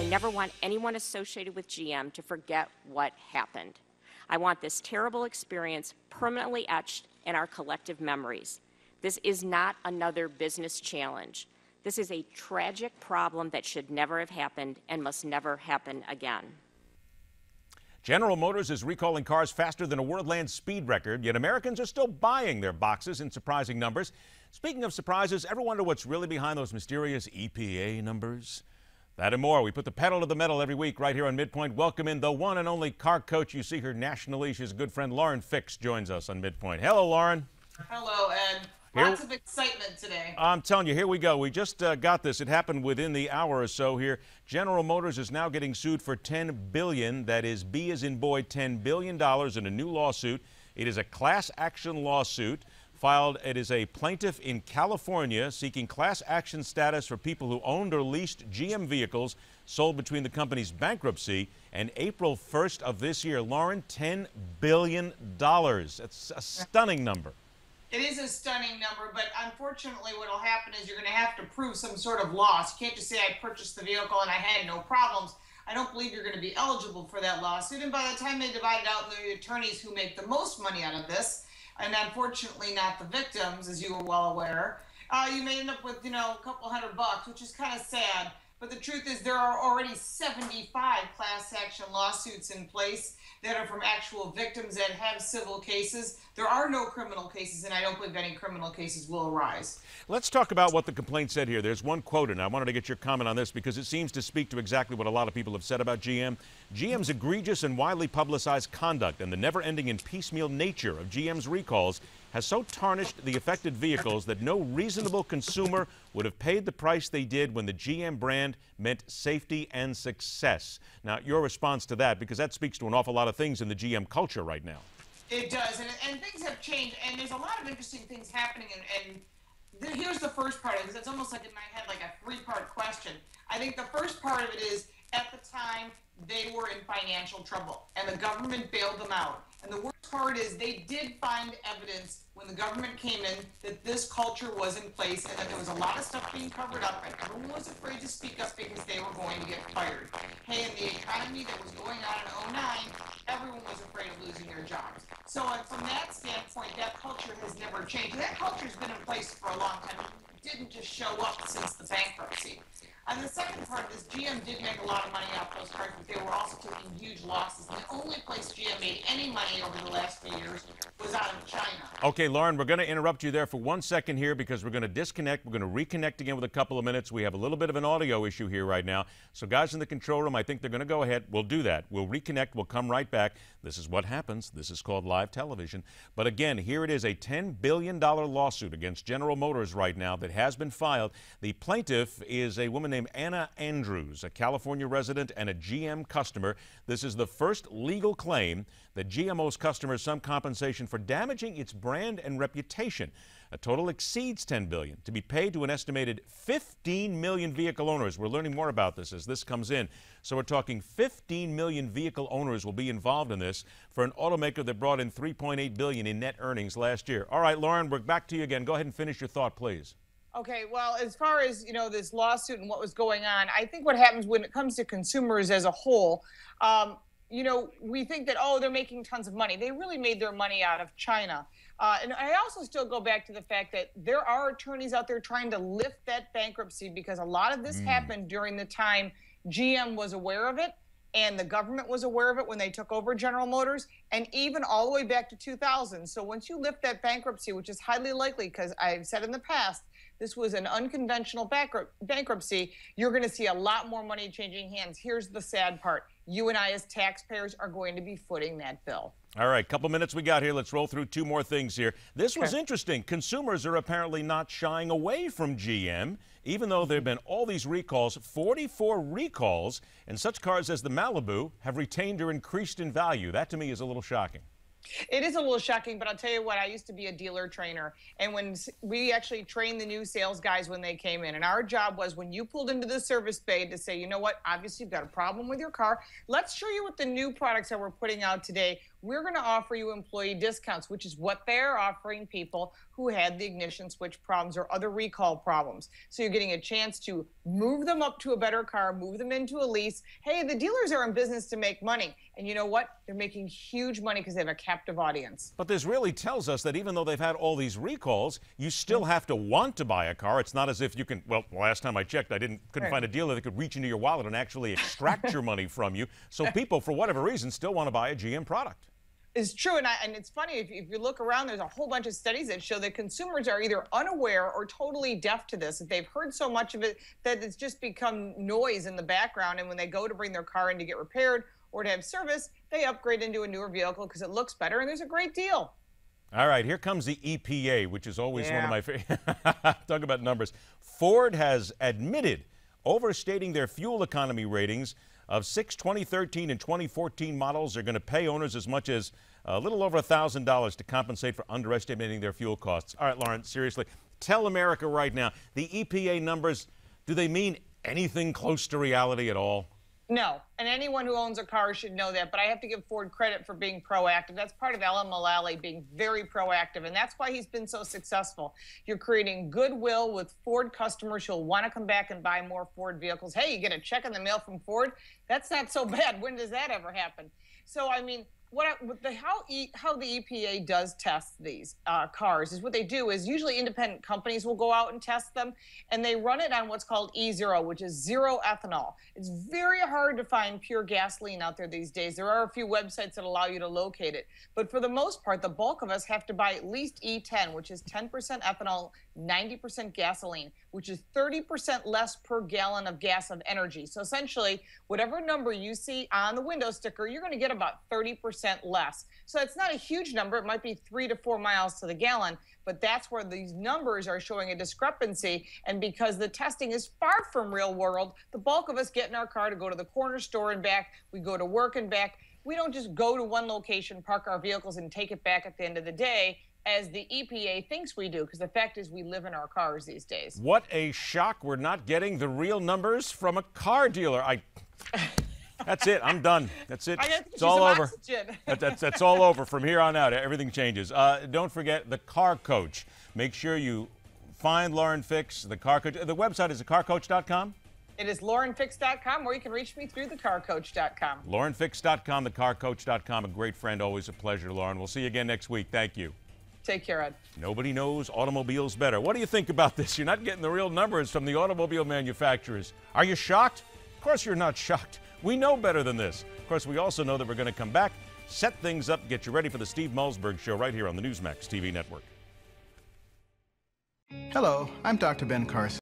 I never want anyone associated with GM to forget what happened. I want this terrible experience permanently etched in our collective memories. This is not another business challenge. This is a tragic problem that should never have happened and must never happen again. General Motors is recalling cars faster than a world land speed record, yet Americans are still buying their boxes in surprising numbers. Speaking of surprises, ever wonder what's really behind those mysterious EPA numbers? That and more. We put the pedal to the metal every week right here on Midpoint. Welcome in the one and only car coach. You see her nationally. She's a good friend. Lauren Fix joins us on Midpoint. Hello, Lauren. Hello, Ed. Lots of excitement today. I'm telling you, here we go. We just got this. It happened within the hour or so here. General Motors is now getting sued for $10 billion. That is B as in boy, $10 billion in a new lawsuit. It is a class action lawsuit filed. It is a plaintiff in California seeking class action status for people who owned or leased GM vehicles sold between the company's bankruptcy and April 1st of this year. Lauren, $10 billion. That's a stunning number. It is a stunning number, but unfortunately what will happen is you're going to have to prove some sort of loss. You can't just say I purchased the vehicle and I had no problems. I don't believe you're going to be eligible for that lawsuit. And by the time they divide it out, the attorneys who make the most money out of this, and unfortunately not the victims, as you are well aware, you may end up with, a couple $100, which is kind of sad. But the truth is there are already 75 class action lawsuits in place that are from actual victims that have civil cases. There are no criminal cases, and I don't believe any criminal cases will arise. Let's talk about what the complaint said here. There's one quote, and I wanted to get your comment on this because it seems to speak to exactly what a lot of people have said about GM. GM's egregious and widely publicized conduct and the never-ending and piecemeal nature of GM's recalls has so tarnished the affected vehicles that no reasonable consumer would have paid the price they did when the GM brand meant safety and success. Now, your response to that, because that speaks to an awful lot of things in the GM culture right now. It does, and things have changed, and there's a lot of interesting things happening, and here's the first part of it, because it's almost like in my head like a three-part question. I think the first part of it is, at the time, they were in financial trouble, and the government bailed them out. And the worst part is they did find evidence when the government came in that this culture was in place and that there was a lot of stuff being covered up, and everyone was afraid to speak up because they were going to get fired. Hey, in the economy that was going on in '09, everyone was afraid of losing their jobs. So from that standpoint, that culture has never changed. And that culture's been in place for a long time. It didn't just show up since the bankruptcy. And the second part is GM did make a lot of money off those cars, but they were also taking huge losses. And the only place GM made any money over the last few years was out of China. Okay, Lauren, we're going to interrupt you there for 1 second here because we're going to disconnect. We're going to reconnect again with a couple of minutes. We have a little bit of an audio issue here right now. So guys in the control room, I think they're going to go ahead. We'll do that. We'll reconnect. We'll come right back. This is what happens. This is called live television. But again, here it is, a $10 billion lawsuit against General Motors right now that has been filed. The plaintiff is a woman named Anna Andrews, a California resident and a GM customer. This is the first legal claim that GM owes customers some compensation for damaging its brand and reputation. A total exceeds $10 billion to be paid to an estimated 15 million vehicle owners. We're learning more about this as this comes in. So we're talking 15 million vehicle owners will be involved in this for an automaker that brought in $3.8 billion in net earnings last year. All right, Lauren, we're back to you again. Go ahead and finish your thought, please. Okay, well, as far as, this lawsuit and what was going on, I think what happens when it comes to consumers as a whole, we think that, they're making tons of money. They really made their money out of China. And I also still go back to the fact that there are attorneys out there trying to lift that bankruptcy because a lot of this happened during the time GM was aware of it and the government was aware of it when they took over General Motors, and even all the way back to 2000. So once you lift that bankruptcy, which is highly likely because I've said in the past, this was an unconventional bankruptcy, you're going to see a lot more money changing hands. Here's the sad part. You and I as taxpayers are going to be footing that bill. All right, couple minutes we got here. Let's roll through two more things here. This was interesting. Consumers are apparently not shying away from GM, even though there have been all these recalls, 44 recalls, and such cars as the Malibu have retained or increased in value. That to me is a little shocking. It is a little shocking, but I'll tell you what, I used to be a dealer trainer, and when we actually trained the new sales guys when they came in, and our job was when you pulled into the service bay to say, you know what, obviously you've got a problem with your car. Let's show you what the new products that we're putting out today we're going to offer you employee discounts, which is what they're offering people who had the ignition switch problems or other recall problems. So you're getting a chance to move them up to a better car, move them into a lease. Hey, the dealers are in business to make money. And you know what? They're making huge money because they have a captive audience. But this really tells us that even though they've had all these recalls, you still have to want to buy a car. It's not as if you can, well, last time I checked, couldn't find a dealer that could reach into your wallet and actually extract your money from you. So people, for whatever reason, still want to buy a GM product. It's true, and it's funny, if you look around, there's a whole bunch of studies that show that consumers are either unaware or totally deaf to this. That they've heard so much of it that it's just become noise in the background, and when they go to bring their car in to get repaired or to have service, they upgrade into a newer vehicle because it looks better and there's a great deal. All right, here comes the EPA, which is always one of my favorite. Talk about numbers. Ford has admitted overstating their fuel economy ratings of 6 2013 and 2014 models. Are going to pay owners as much as a little over $1,000 to compensate for underestimating their fuel costs. All right, Lauren, seriously, tell America right now, the EPA numbers, do they mean anything close to reality at all? No, and anyone who owns a car should know that, but I have to give Ford credit for being proactive. That's part of Alan Mulally being very proactive, and that's why he's been so successful. You're creating goodwill with Ford customers who'll want to come back and buy more Ford vehicles. Hey, you get a check in the mail from Ford? That's not so bad. When does that ever happen? So, I mean, how the EPA does test these cars is what they do is usually independent companies will go out and test them, and they run it on what's called E0, which is zero ethanol. It's very hard to find pure gasoline out there these days. There are a few websites that allow you to locate it, but for the most part, the bulk of us have to buy at least E10, which is 10% ethanol, 90% gasoline, which is 30% less per gallon of gas of energy. So essentially, whatever number you see on the window sticker, you're going to get about 30% less. So it's not a huge number. It might be 3 to 4 miles to the gallon, but that's where these numbers are showing a discrepancy. And because the testing is far from real world, the bulk of us get in our car to go to the corner store and back. We go to work and back. We don't just go to one location, park our vehicles, and take it back at the end of the day, as the EPA thinks we do, because the fact is we live in our cars these days. What a shock. We're not getting the real numbers from a car dealer. That's it. I'm done. That's it. It's all over. That's all over. From here on out, everything changes. Don't forget the Car Coach. Make sure you find Lauren Fix, the Car Coach. The website is thecarcoach.com. It is laurenfix.com, or you can reach me through thecarcoach.com. laurenfix.com, thecarcoach.com. A great friend. Always a pleasure, Lauren. We'll see you again next week. Thank you. Take care, Ed. Nobody knows automobiles better. What do you think about this? You're not getting the real numbers from the automobile manufacturers. Are you shocked? Of course you're not shocked. We know better than this. Of course, we also know that we're going to come back, set things up, get you ready for the Steve Malzberg Show right here on the Newsmax TV network. Hello, I'm Dr. Ben Carson.